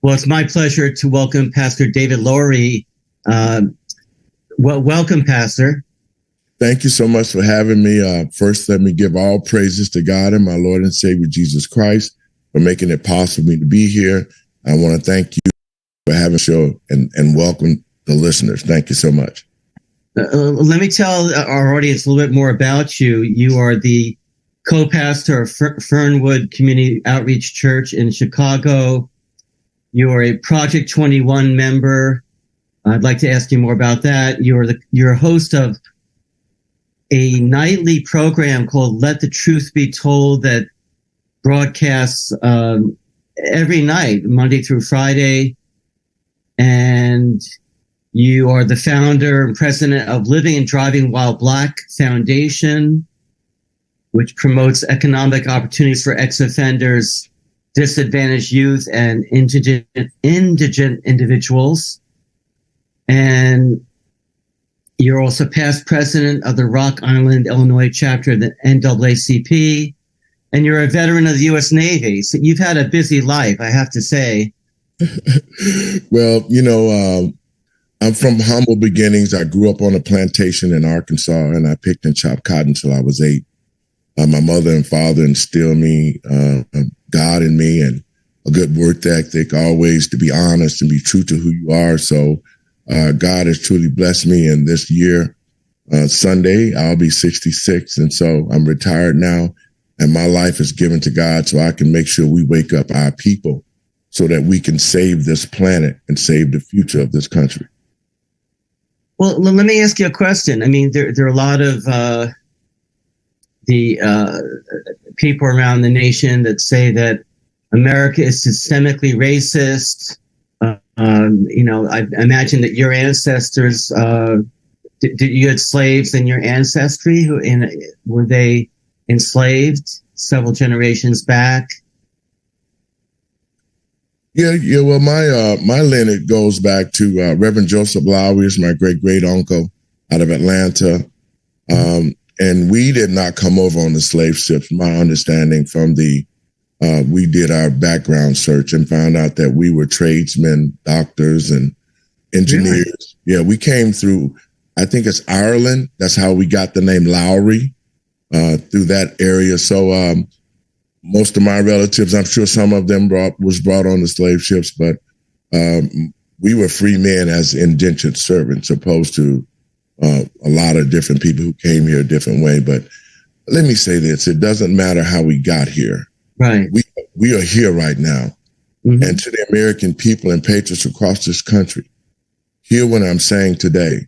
Well, it's my pleasure to welcome Pastor David Lowery. Welcome, Pastor. Thank you so much for having me. First, let me give all praises to God and my Lord and Savior, Jesus Christ, for making it possible for me to be here. I want to thank you for having the show and welcome the listeners. Thank you so much. Let me tell our audience a little bit more about you. You are the co-pastor of Fernwood Community Outreach Church in Chicago. You are a Project 21 member. I'd like to ask you more about that. You're a host of a nightly program called Let the Truth Be Told that broadcasts every night, Monday through Friday. And you are the founder and president of Living and Driving While Black Foundation, which promotes economic opportunities for ex-offenders, disadvantaged youth, and indigent individuals. And you're also past president of the Rock Island, Illinois chapter of the NAACP. And you're a veteran of the U.S. Navy. So you've had a busy life, I have to say. Well, I'm from humble beginnings. I grew up on a plantation in Arkansas, and I picked and chopped cotton until I was 8. My mother and father instilled me, God in me, and a good work ethic, always to be honest and be true to who you are. So God has truly blessed me. And this year, Sunday, I'll be 66. And so I'm retired now, and my life is given to God so I can make sure we wake up our people so that we can save this planet and save the future of this country. Well, let me ask you a question. I mean, there are a lot of the people around the nation that say that America is systemically racist. I imagine that your ancestors, you had slaves in your ancestry were they enslaved several generations back? Yeah. Well, my lineage goes back to Reverend Joseph Lowery, is my great uncle out of Atlanta. And we did not come over on the slave ships. My understanding from we did our background search and found out that we were tradesmen, doctors, and engineers. Really? Yeah, we came through, I think it's Ireland. That's how we got the name Lowery, through that area. So most of my relatives, I'm sure some of them was brought on the slave ships, but we were free men as indentured servants, opposed to a lot of different people who came here a different way. But let me say this, it doesn't matter how we got here. Right. We are here right now. Mm-hmm. And to the American people and patriots across this country, hear what I'm saying today.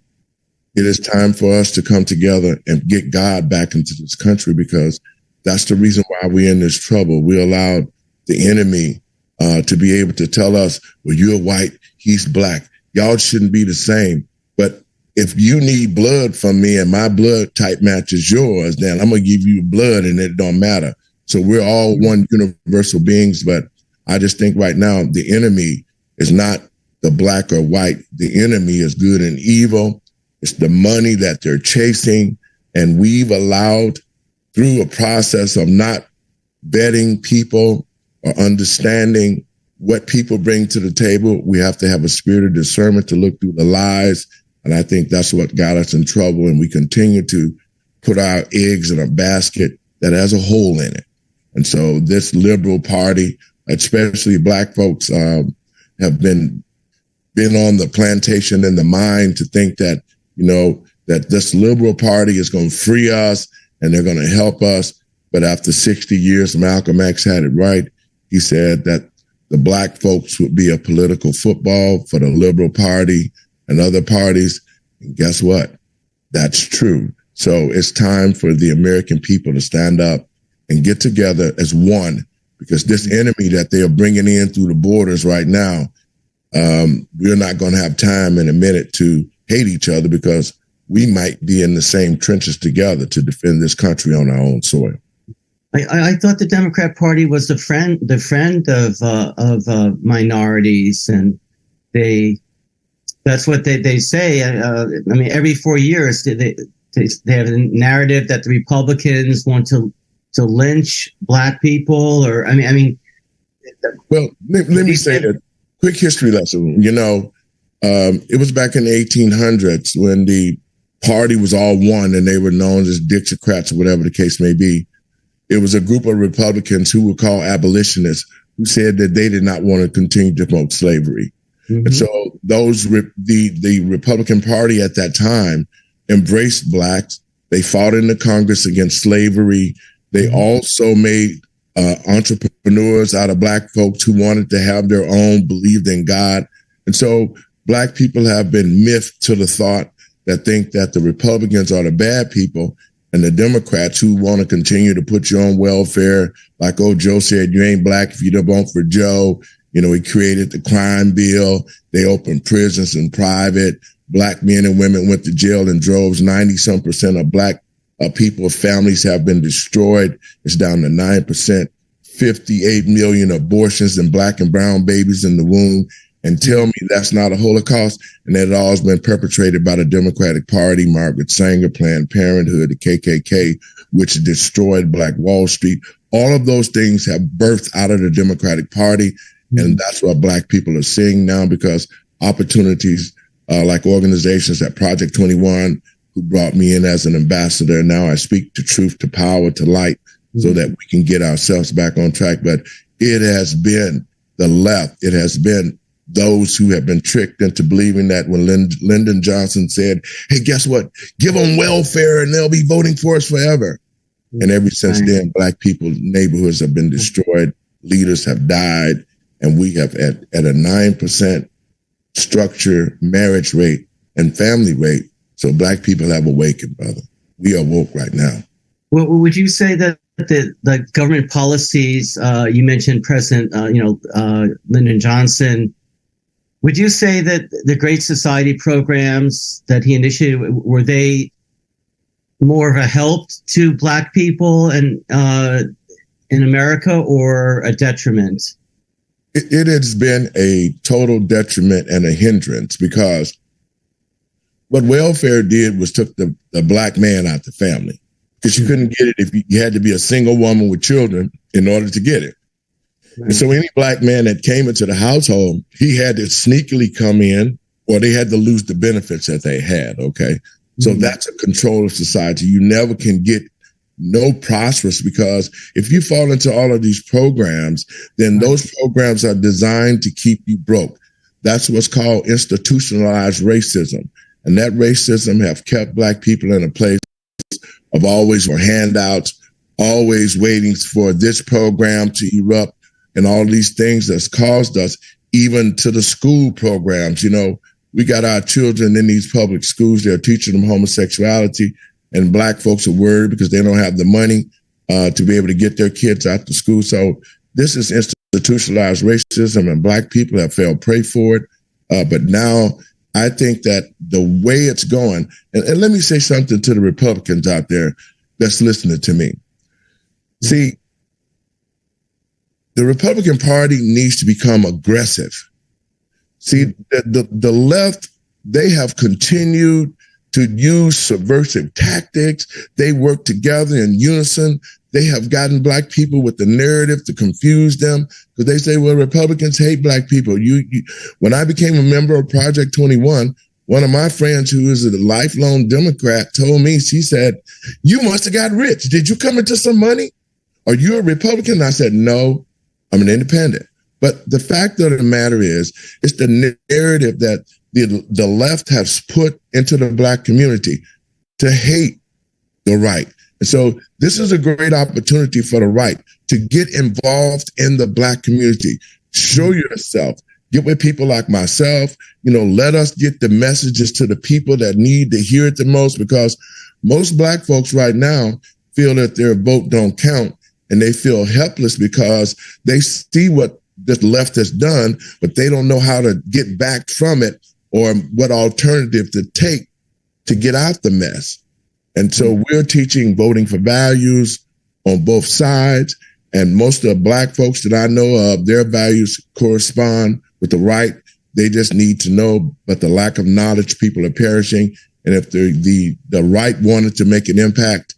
It is time for us to come together and get God back into this country, because that's the reason why we're in this trouble. We allowed the enemy to be able to tell us, well, you're white, he's black. Y'all shouldn't be the same. But if you need blood from me and my blood type matches yours, then I'm going to give you blood and it don't matter. So we're all one universal beings. But I just think right now the enemy is not the black or white. The enemy is good and evil. It's the money that they're chasing. And we've allowed, through a process of not vetting people or understanding what people bring to the table, we have to have a spirit of discernment to look through the lies. And I think that's what got us in trouble. And we continue to put our eggs in a basket that has a hole in it. And so this liberal party, especially black folks, have been on the plantation in the mind to think that, that this liberal party is going to free us and they're going to help us. But after 60 years, Malcolm X had it right. He said that the black folks would be a political football for the liberal party and other parties. And guess what? That's true. So it's time for the American people to stand up and get together as one, because this enemy that they are bringing in through the borders right now, we're not going to have time in a minute to hate each other, because we might be in the same trenches together to defend this country on our own soil. I thought the Democrat Party was the friend of minorities, and that's what they say. Every 4 years they have a narrative that the Republicans want to lynch black people, or Well, let me say that quick history lesson. It was back in the 1800s when the party was all one and they were known as Dixiecrats or whatever the case may be. It was a group of Republicans who were called abolitionists who said that they did not want to continue to promote slavery. Mm-hmm. And so the Republican Party at that time embraced blacks. They fought in the Congress against slavery. They also made entrepreneurs out of black folks who wanted to have their own, believed in God. And so black people have been miffed to the thought that think that the Republicans are the bad people and the Democrats who want to continue to put you on welfare. Like old Joe said, you ain't black if you don't vote for Joe. He created the crime bill. They opened prisons in private. Black men and women went to jail in droves. 90% of black people, families have been destroyed. It's down to 9%. 58 million abortions and black and brown babies in the womb. And tell me that's not a Holocaust, and that it all has been perpetrated by the Democratic Party, Margaret Sanger, Planned Parenthood, the KKK, which destroyed Black Wall Street. All of those things have birthed out of the Democratic Party, and that's what black people are seeing now, because opportunities like organizations at Project 21, who brought me in as an ambassador. Now I speak to truth, to power, to light, so that we can get ourselves back on track. But it has been the left. It has been those who have been tricked into believing that when Lyndon Johnson said, hey, guess what? Give them welfare and they'll be voting for us forever. And ever since then, black people, neighborhoods have been destroyed. Leaders have died. And we have at a 9% structure marriage rate and family rate. So black people have awakened, brother. We are woke right now. Well, would you say that the government policies, you mentioned President, Lyndon Johnson, would you say that the Great Society programs that he initiated, were they more of a help to black people and in America, or a detriment? It has been a total detriment and a hindrance, because what welfare did was took the black man out the family, because you couldn't get it if you had to be a single woman with children in order to get it. And so any black man that came into the household, he had to sneakily come in, or they had to lose the benefits that they had, okay? So that's a control of society. You never can get no prosperous, because if you fall into all of these programs, then those programs are designed to keep you broke. That's what's called institutionalized racism. And that racism have kept black people in a place of always for handouts, always waiting for this program to erupt, and all these things that's caused us, even to the school programs. We got our children in these public schools. They're teaching them homosexuality, and black folks are worried because they don't have the money to be able to get their kids out to school. So this is institutionalized racism, and black people have fell prey for it. But now I think that the way it's going, and let me say something to the Republicans out there that's listening to me. See, the Republican Party needs to become aggressive. See, the left, they have continued to use subversive tactics. They work together in unison. They have gotten black people with the narrative to confuse them, because they say, well, Republicans hate black people. When I became a member of Project 21, one of my friends who is a lifelong Democrat told me, she said, you must have got rich. Did you come into some money? Are you a Republican? I said, no, I'm an independent. But the fact of the matter is, it's the narrative that the left has put into the black community to hate the right. And so this is a great opportunity for the right to get involved in the black community. Show yourself. Get with people like myself. Let us get the messages to the people that need to hear it the most, because most black folks right now feel that their vote don't count, and they feel helpless because they see what the left has done, but they don't know how to get back from it, or what alternative to take to get out the mess. And so we're teaching voting for values on both sides. And most of the black folks that I know of, their values correspond with the right. They just need to know, but the lack of knowledge, people are perishing. And if the right wanted to make an impact,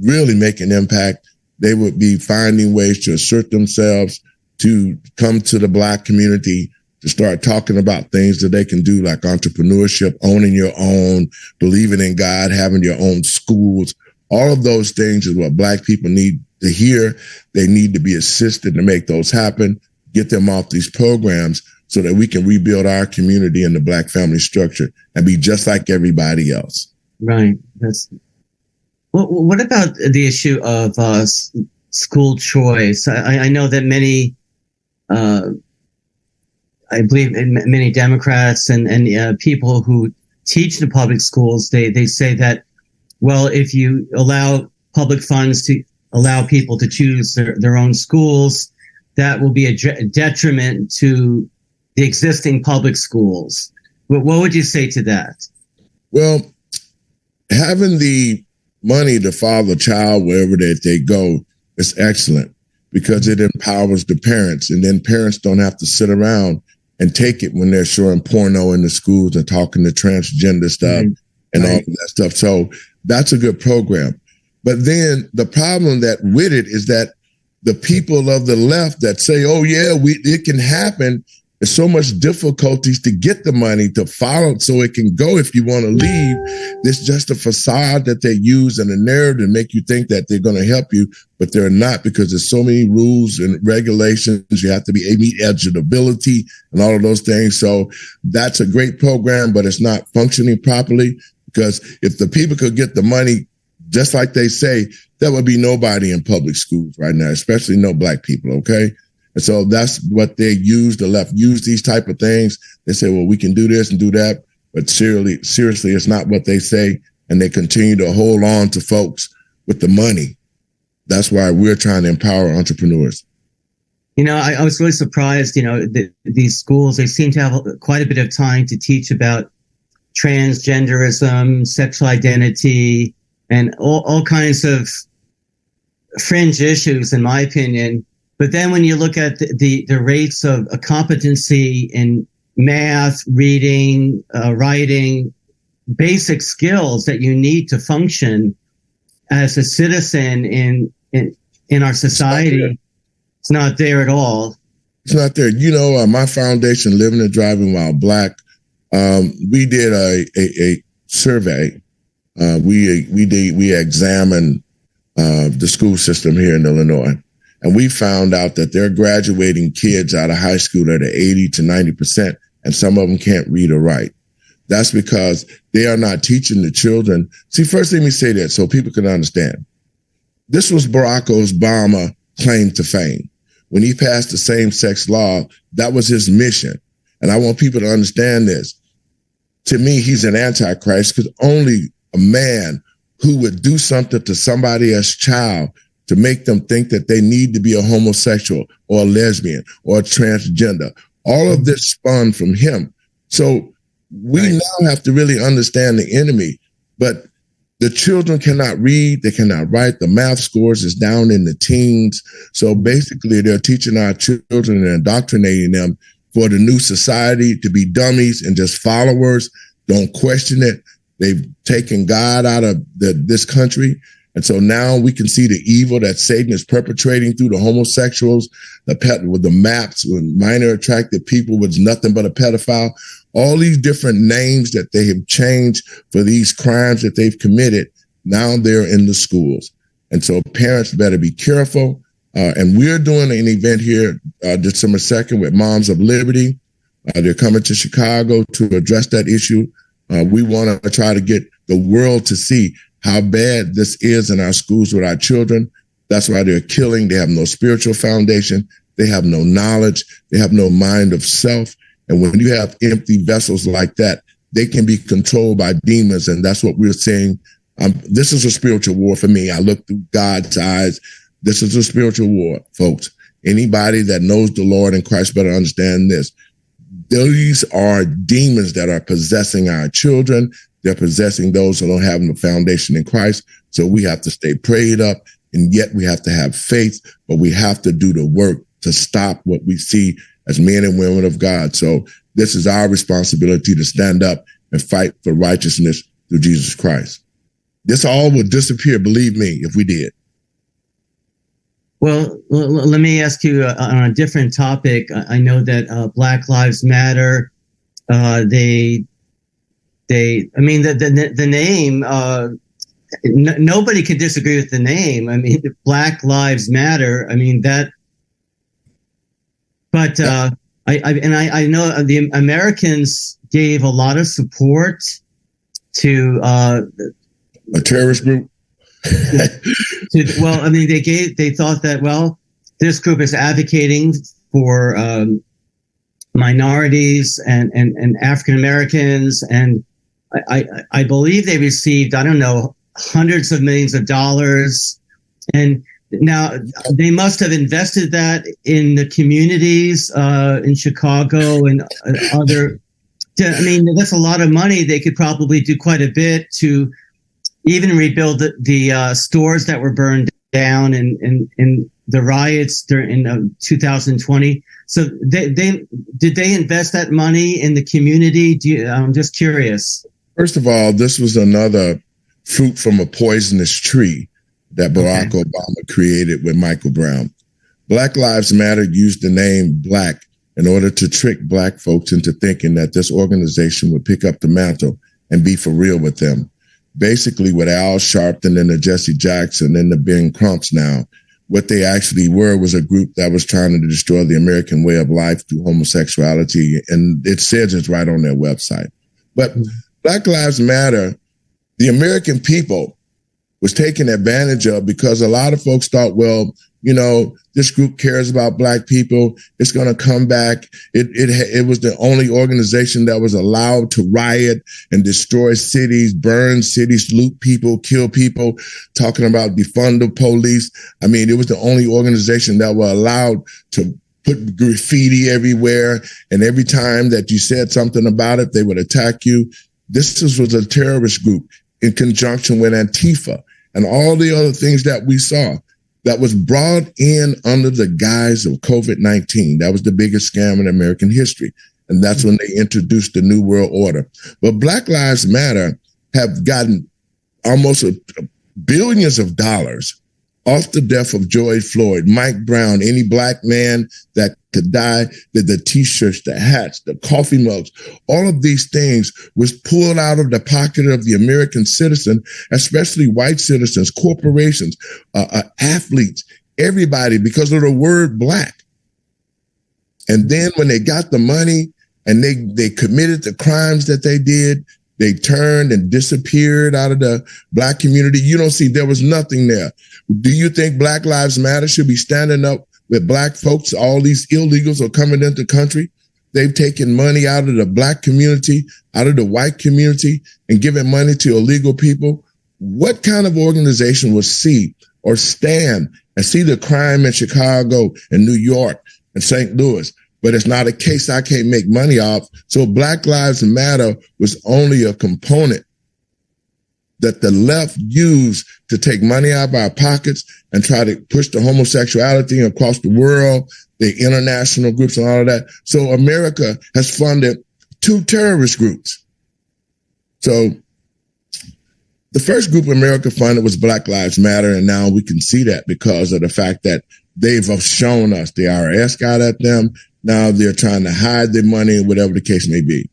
really make an impact, they would be finding ways to assert themselves, to come to the black community, to start talking about things that they can do, like entrepreneurship, owning your own, believing in God, having your own schools. All of those things is what Black people need to hear. They need to be assisted to make those happen, get them off these programs so that we can rebuild our community and the Black family structure and be just like everybody else. Right. What about the issue of school choice? I know that many, I believe many Democrats and people who teach the public schools, they say that, well, if you allow public funds to allow people to choose their own schools, that will be a detriment to the existing public schools. What would you say to that? Well, having the money to follow the child wherever they go is excellent because it empowers the parents, and then parents don't have to sit around and take it when they're showing porno in the schools and talking to transgender stuff and all of that stuff. So that's a good program. But then the problem that with it is that the people of the left that say, oh, yeah, it can happen. There's so much difficulties to get the money to follow so it can go if you want to leave. It's just a facade that they use and a narrative to make you think that they're going to help you, but they're not, because there's so many rules and regulations. You have to meet eligibility and all of those things. So that's a great program, but it's not functioning properly, because if the people could get the money just like they say, there would be nobody in public schools right now, especially no Black people, okay? And so that's what they use. The left use these type of things. They say, well, we can do this and do that. But seriously, it's not what they say. And they continue to hold on to folks with the money. That's why we're trying to empower entrepreneurs. You know, I was really surprised, these schools, they seem to have quite a bit of time to teach about transgenderism, sexual identity, and all kinds of fringe issues, in my opinion. But then when you look at the rates of competency in math, reading, writing, basic skills that you need to function as a citizen in our society, it's not there at all. It's not there. My foundation, Living and Driving While Black, we did a survey. We examined the school system here in Illinois. And we found out that they're graduating kids out of high school at 80 to 90%, and some of them can't read or write. That's because they are not teaching the children. See, first let me say that so people can understand. This was Barack Obama's claim to fame. When he passed the same-sex law, that was his mission. And I want people to understand this. To me, he's an antichrist, because only a man who would do something to somebody else's child to make them think that they need to be a homosexual or a lesbian or a transgender. All of this spun from him. So we now have to really understand the enemy. But the children cannot read, they cannot write. The math scores is down in the teens. So basically, they're teaching our children and indoctrinating them for the new society to be dummies and just followers. Don't question it. They've taken God out of this country. And so now we can see the evil that Satan is perpetrating through the homosexuals, with the maps, with minor attracted people was nothing but a pedophile. All these different names that they have changed for these crimes that they've committed, now they're in the schools. And so parents better be careful. And we're doing an event here December 2nd with Moms of Liberty. They're coming to Chicago to address that issue. We want to try to get the world to see how bad this is in our schools with our children. That's why they're killing. They have no spiritual foundation. They have no knowledge. They have no mind of self. And when you have empty vessels like that, they can be controlled by demons. And that's what we're saying. This is a spiritual war for me. I look through God's eyes. This is a spiritual war, folks. Anybody that knows the Lord and Christ better understand this. These are demons that are possessing our children. They're possessing those who don't have a foundation in Christ. So we have to stay prayed up, and yet we have to have faith, but we have to do the work to stop what we see as men and women of God. So this is our responsibility to stand up and fight for righteousness through Jesus Christ. This all would disappear, believe me, if we did. Well, let me ask you on a different topic. I know that Black Lives Matter. I mean, the name. Nobody could disagree with the name. I mean, Black Lives Matter. I mean that. But I know the Americans gave a lot of support to a terrorist group. Well, I mean, they thought that, well, this group is advocating for minorities and African Americans, and I believe they received, I don't know, hundreds of millions of dollars, and now they must have invested that in the communities in Chicago and other. I mean, that's a lot of money. They could probably do quite a bit to even rebuild the stores that were burned down in the riots in 2020. So did they invest that money in the community? I'm just curious. First of all, this was another fruit from a poisonous tree that Barack Obama created with Michael Brown. Black Lives Matter used the name Black in order to trick Black folks into thinking that this organization would pick up the mantle and be for real with them. Basically, with Al Sharpton and the Jesse Jackson and the Ben Crumps now, what they actually were was a group that was trying to destroy the American way of life through homosexuality. And it says it's right on their website. But Black Lives Matter, the American people was taken advantage of because a lot of folks thought, well, you know, this group cares about Black people. It's going to come back. It was the only organization that was allowed to riot and destroy cities, burn cities, loot people, kill people, talking about defund the police. I mean, it was the only organization that were allowed to put graffiti everywhere. And every time that you said something about it, they would attack you. This was a terrorist group in conjunction with Antifa and all the other things that we saw that was brought in under the guise of COVID-19. That was the biggest scam in American history. And that's when they introduced the New World Order. But Black Lives Matter have gotten almost billions of dollars off the death of George Floyd, Mike Brown, any Black man that could die, the T-shirts, the hats, the coffee mugs, all of these things was pulled out of the pocket of the American citizen, especially white citizens, corporations, athletes, everybody, because of the word Black. And then when they got the money and they committed the crimes that they did, they turned and disappeared out of the Black community. You don't see, there was nothing there. Do you think Black Lives Matter should be standing up with Black folks? All these illegals are coming into the country. They've taken money out of the Black community, out of the white community, and given money to illegal people. What kind of organization would see or stand and see the crime in Chicago and New York and St. Louis? But it's not a case I can't make money off. So Black Lives Matter was only a component that the left used to take money out of our pockets and try to push the homosexuality across the world, the international groups and all of that. So America has funded 2 terrorist groups. So the first group America funded was Black Lives Matter. And now we can see that because of the fact that they've shown us the IRS got at them. Now they're trying to hide their money, whatever the case may be.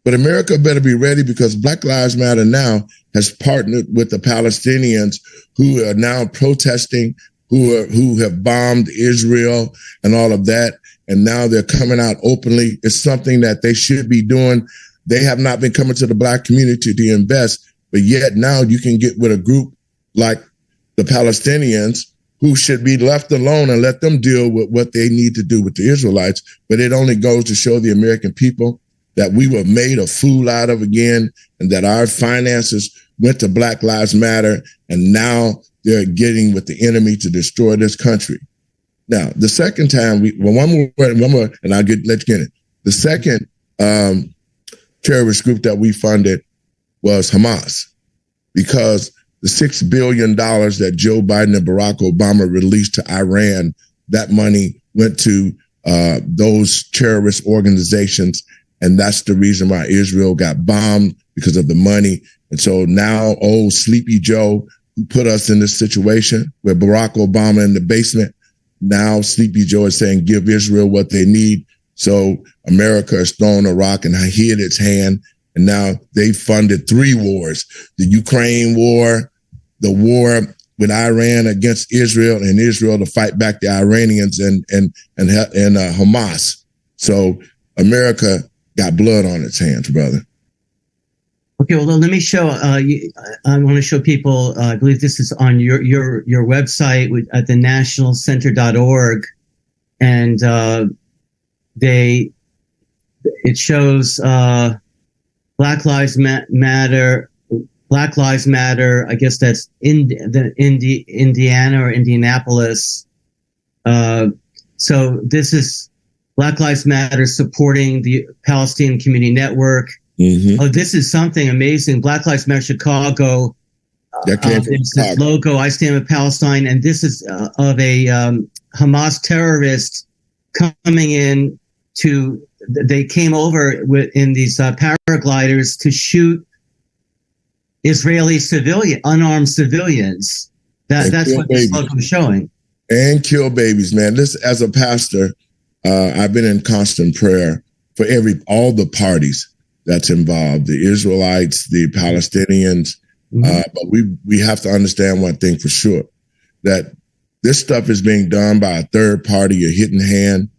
But America better be ready because Black Lives Matter now has partnered with the Palestinians who are now protesting, who have bombed Israel and all of that. And now they're coming out openly. It's something that they should be doing. They have not been coming to the Black community to invest, but yet now you can get with a group like the Palestinians who should be left alone and let them deal with what they need to do with the Israelites. But it only goes to show the American people that we were made a fool out of again, and that our finances went to Black Lives Matter, and now they're getting with the enemy to destroy this country. Now, the second time one more, and I'll let you get it. The second terrorist group that we funded was Hamas, because the $6 billion that Joe Biden and Barack Obama released to Iran, that money went to those terrorist organizations. And that's the reason why Israel got bombed, because of the money. And so now old Sleepy Joe, who put us in this situation where Barack Obama in the basement Now Sleepy Joe is saying, give Israel what they need. So America has thrown a rock and hid its hand. And now they funded 3 wars: the Ukraine war, the war with Iran against Israel, and Israel to fight back the Iranians and Hamas. So America got blood on its hands, brother. Okay, well, let me show. I want to show people. I believe this is on your website at thenationalcenter.org, and it shows Black Lives Matter. Black Lives Matter. I guess that's Indiana or Indianapolis. So this is Black Lives Matter supporting the Palestinian Community Network. Mm-hmm. Oh, this is something amazing. Black Lives Matter Chicago. This logo, I stand with Palestine. And this is of a Hamas terrorist coming in they came over in these paragliders to shoot Israeli unarmed civilians. That's what this logo is showing. And kill babies, man. Listen, as a pastor, I've been in constant prayer for all the parties that's involved, the Israelites, the Palestinians. Mm-hmm. But we have to understand one thing for sure, that this stuff is being done by a third party, a hidden hand.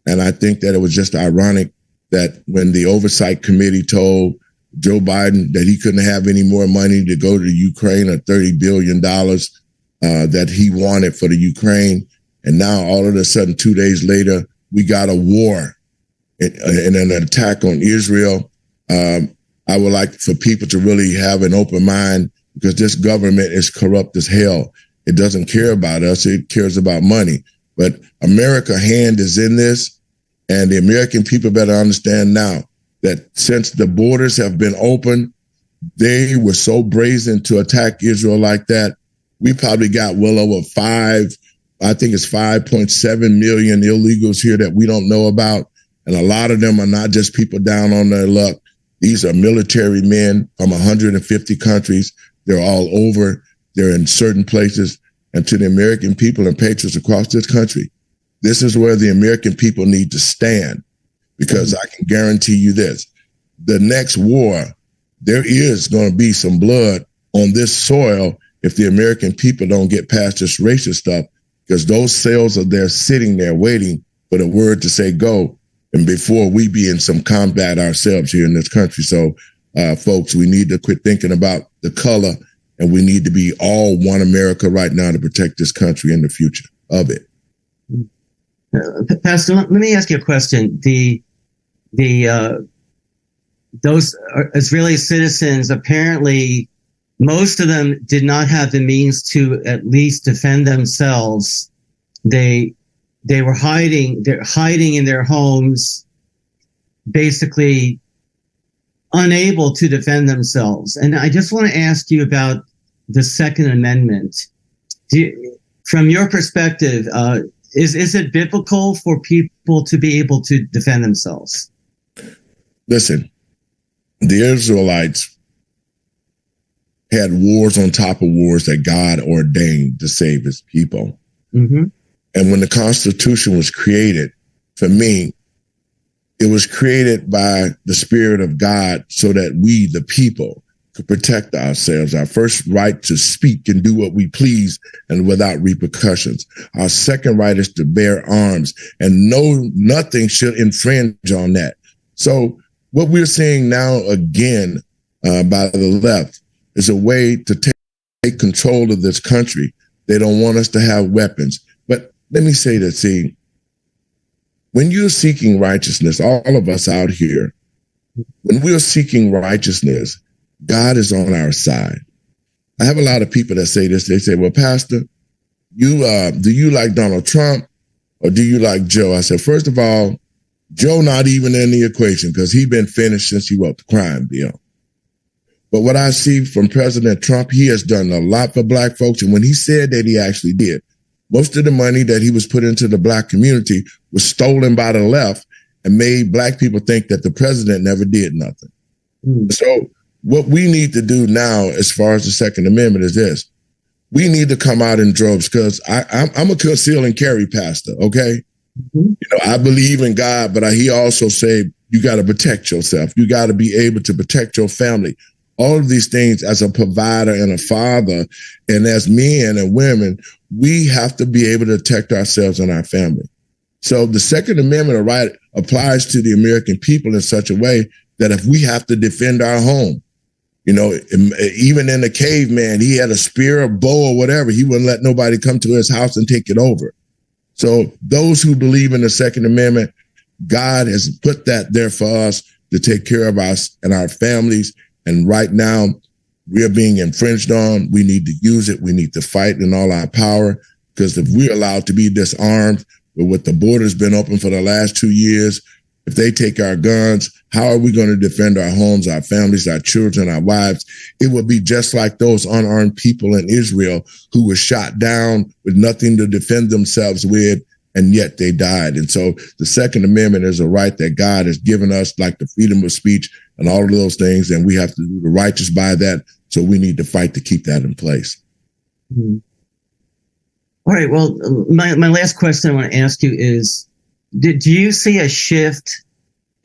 And I think that it was just ironic that when the oversight committee told Joe Biden that he couldn't have any more money to go to Ukraine, or $30 billion that he wanted for the Ukraine. And now all of a sudden, 2 days later, we got a war and an attack on Israel. I would like for people to really have an open mind, because this government is corrupt as hell. It doesn't care about us. It cares about money. But America's hand is in this, and the American people better understand now that since the borders have been open, they were so brazen to attack Israel like that. We probably got well over 5.7 million illegals here that we don't know about. And a lot of them are not just people down on their luck. These are military men from 150 countries. They're all over. They're in certain places. And to the American people and patriots across this country, this is where the American people need to stand, because I can guarantee you this: the next war, there is going to be some blood on this soil if the American people don't get past this racist stuff, because those cells are there sitting there waiting for the word to say go. And before we be in some combat ourselves here in this country. So, folks, we need to quit thinking about the color, and we need to be all one America right now to protect this country and the future of it. Pastor, let me ask you a question. Those Israeli citizens, apparently, most of them did not have the means to at least defend themselves. They were hiding. They're hiding in their homes, basically unable to defend themselves. And I just want to ask you about the Second Amendment. From your perspective, is it biblical for people to be able to defend themselves? Listen, the Israelites had wars on top of wars that God ordained to save his people. Mm-hmm. And when the Constitution was created, for me, it was created by the Spirit of God so that we, the people, could protect ourselves. Our first right to speak and do what we please and without repercussions. Our second right is to bear arms, and nothing should infringe on that. So what we're seeing now again by the left is a way to take control of this country. They don't want us to have weapons. But let me say that, see, when you're seeking righteousness, all of us out here, when we're seeking righteousness, God is on our side. I have a lot of people that say this. They say, well, Pastor, do you like Donald Trump or do you like Joe? I said, first of all, Joe not even in the equation, because he's been finished since he wrote the crime bill. But what I see from President Trump, he has done a lot for black folks. And when he said that, he actually did. Most of the money that he was put into the black community was stolen by the left and made black people think that the president never did nothing. So what we need to do now, as far as the Second Amendment, is this. we need to come out in droves, because I'm a conceal and carry pastor, okay? You know, I believe in God, but he also said you got to protect yourself. You got to be able to protect your family. All of these things as a provider and a father, and as men and women, we have to be able to protect ourselves and our family. So the Second Amendment right applies to the American people in such a way that if we have to defend our home, you know, even in the caveman, he had a spear, a bow, or whatever. He wouldn't let nobody come to his house and take it over. So those who believe in the Second Amendment, God has put that there for us to take care of us and our families. And right now, we are being infringed on. We need to use it. We need to fight in all our power, because if we're allowed to be disarmed, with the borders been open for the last 2 years, if they take our guns, how are we going to defend our homes, our families, our children, our wives? It will be just like those unarmed people in Israel who were shot down with nothing to defend themselves with, and yet they died. And so the Second Amendment is a right that God has given us, like the freedom of speech and all of those things, and we have to do the righteous by that. So we need to fight to keep that in place. Mm-hmm. All right. Well, my last question I want to ask you is, do you see a shift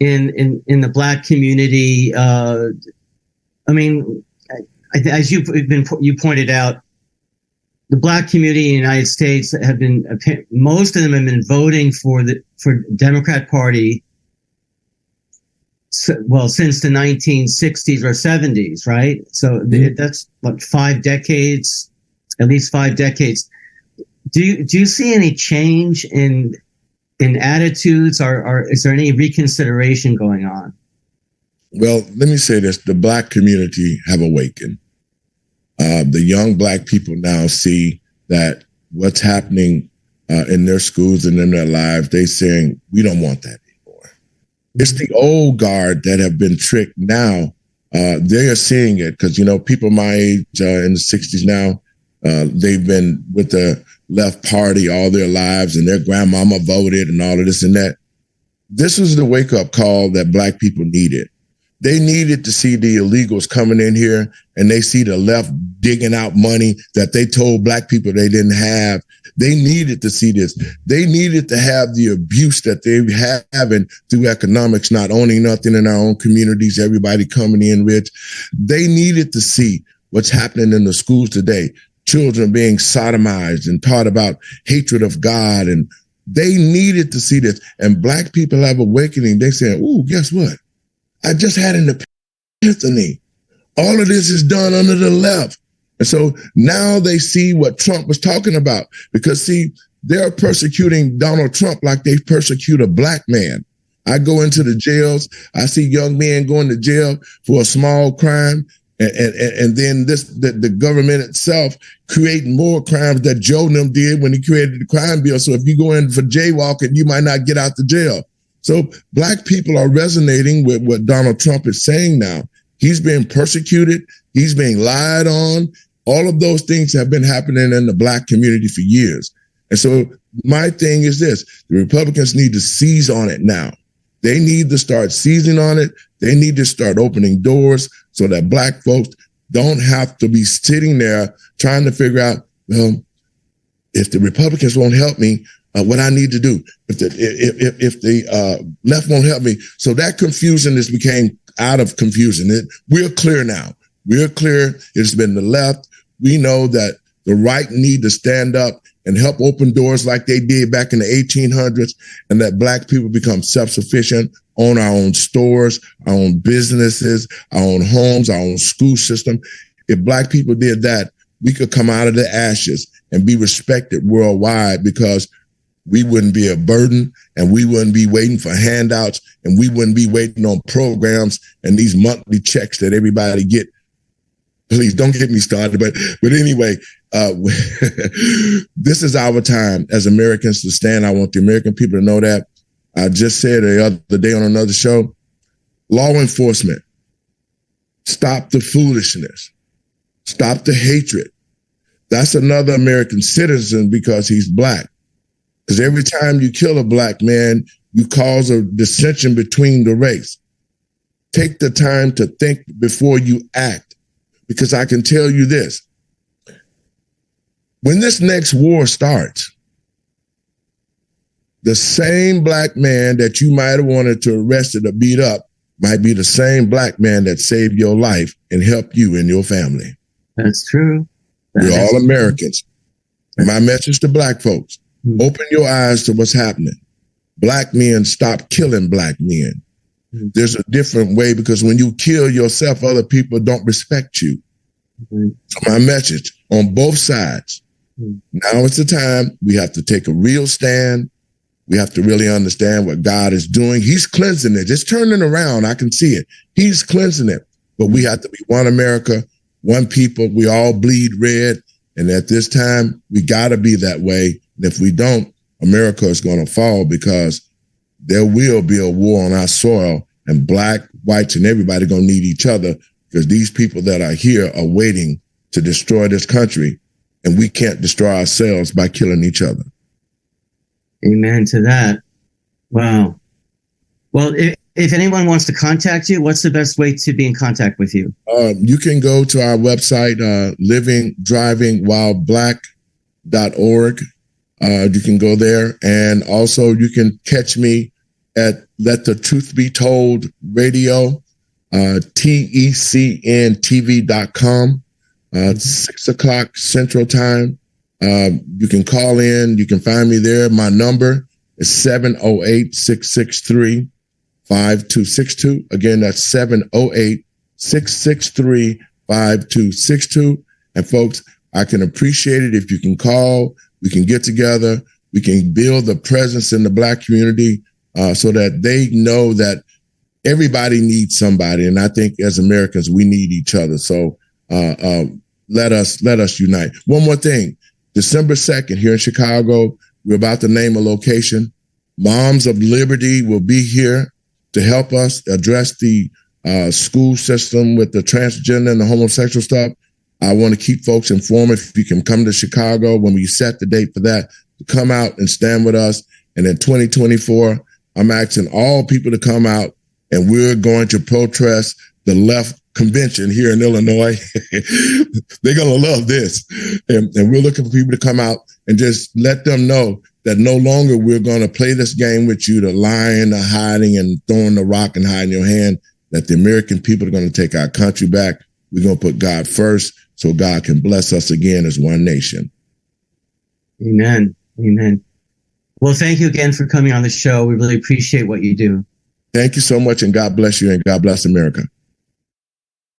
in the Black community? I mean, as you pointed out, the Black community in the United States have been, most of them have been voting for Democrat Party, well, since the 1960s or 70s, right? So that's what, 5 decades, at least 5 decades. Do you see any change in attitudes, or is there any reconsideration going on? Well, let me say this. The Black community have awakened. The young Black people now see that what's happening in their schools and in their lives, they're saying, we don't want that anymore. It's the old guard that have been tricked now. They are seeing it because, you know, people my age in the 60s now, they've been with the left party all their lives, and their grandmama voted and all of this and that. This was the wake-up call that Black people needed. They needed to see the illegals coming in here, and they see the left digging out money that they told Black people they didn't have. They needed to see this. They needed to have the abuse that they having through economics, not owning nothing in our own communities, everybody coming in rich. They needed to see what's happening in the schools today. Children being sodomized and taught about hatred of God. And they needed to see this. And Black people have awakening. They saying, ooh, guess what? I just had an epiphany. All of this is done under the left. And so now they see what Trump was talking about, because see, they're persecuting Donald Trump like they persecute a Black man. I go into the jails. I see young men going to jail for a small crime. And then the government itself creating more crimes that Joe and them did when he created the crime bill. So if you go in for jaywalking, you might not get out the jail. So Black people are resonating with what Donald Trump is saying now. He's being persecuted. He's being lied on. All of those things have been happening in the Black community for years. And so my thing is this: the Republicans need to seize on it now. They need to start seizing on it. They need to start opening doors so that Black folks don't have to be sitting there trying to figure out, well, if the Republicans won't help me, what I need to do, if the left won't help me. So that confusion has became out of confusion. We're clear now. We're clear. It's been the left. We know that the right need to stand up and help open doors like they did back in the 1800s, and that Black people become self-sufficient, own our own stores, our own businesses, our own homes, our own school system. If Black people did that, we could come out of the ashes and be respected worldwide, because we wouldn't be a burden, and we wouldn't be waiting for handouts, and we wouldn't be waiting on programs and these monthly checks that everybody get. Please don't get me started. But anyway, this is our time as Americans to stand. I want the American people to know that. I just said the other day on another show, law enforcement, stop the foolishness, stop the hatred. That's another American citizen because he's Black. Because every time you kill a Black man, you cause a dissension between the race. Take the time to think before you act. Because I can tell you this, When this next war starts, the same black man that you might have wanted to arrest or beat up might be the same black man that saved your life and helped you and your family. That's true. We're all Americans. My message to black folks, open your eyes to what's happening. Black men, stop killing black men. There's a different way, because when you kill yourself, other people don't respect you. So my message on both sides, now is the time we have to take a real stand. We have to really understand what God is doing. He's cleansing it. It's turning around. I can see it. He's cleansing it. But we have to be one America, one people. We all bleed red. And at this time, we got to be that way. And if we don't, America is going to fall, because there will be a war on our soil, and black, whites, and everybody going to need each other, because these people that are here are waiting to destroy this country, and we can't destroy ourselves by killing each other. Amen to that. Wow. Well, if anyone wants to contact you, what's the best way to be in contact with you? You can go to our website, livingdrivingwhileblack.org. You can go there, and also you can catch me at Let the Truth Be Told Radio, TECNTV.com, 6 o'clock Central Time. You can call in. You can find me there. My number is 708-663-5262. Again, that's 708-663-5262. And folks, I can appreciate it if you can call. We can get together. We can build the presence in the black community, so that they know that everybody needs somebody. And I think as Americans, we need each other. So let us unite. One more thing. December 2nd here in Chicago, we're about to name a location. Moms of Liberty will be here to help us address the school system with the transgender and the homosexual stuff. I want to keep folks informed. If you can come to Chicago when we set the date for that, to come out and stand with us. And in 2024, I'm asking all people to come out, and we're going to protest the left convention here in Illinois. They're going to love this. And we're looking for people to come out and just let them know that no longer we're going to play this game with you, the lying, the hiding, and throwing the rock and hiding your hand, that the American people are going to take our country back. We're going to put God first, so God can bless us again as one nation. Amen. Amen. Well, thank you again for coming on the show. We really appreciate what you do. Thank you so much, and God bless you, and God bless America.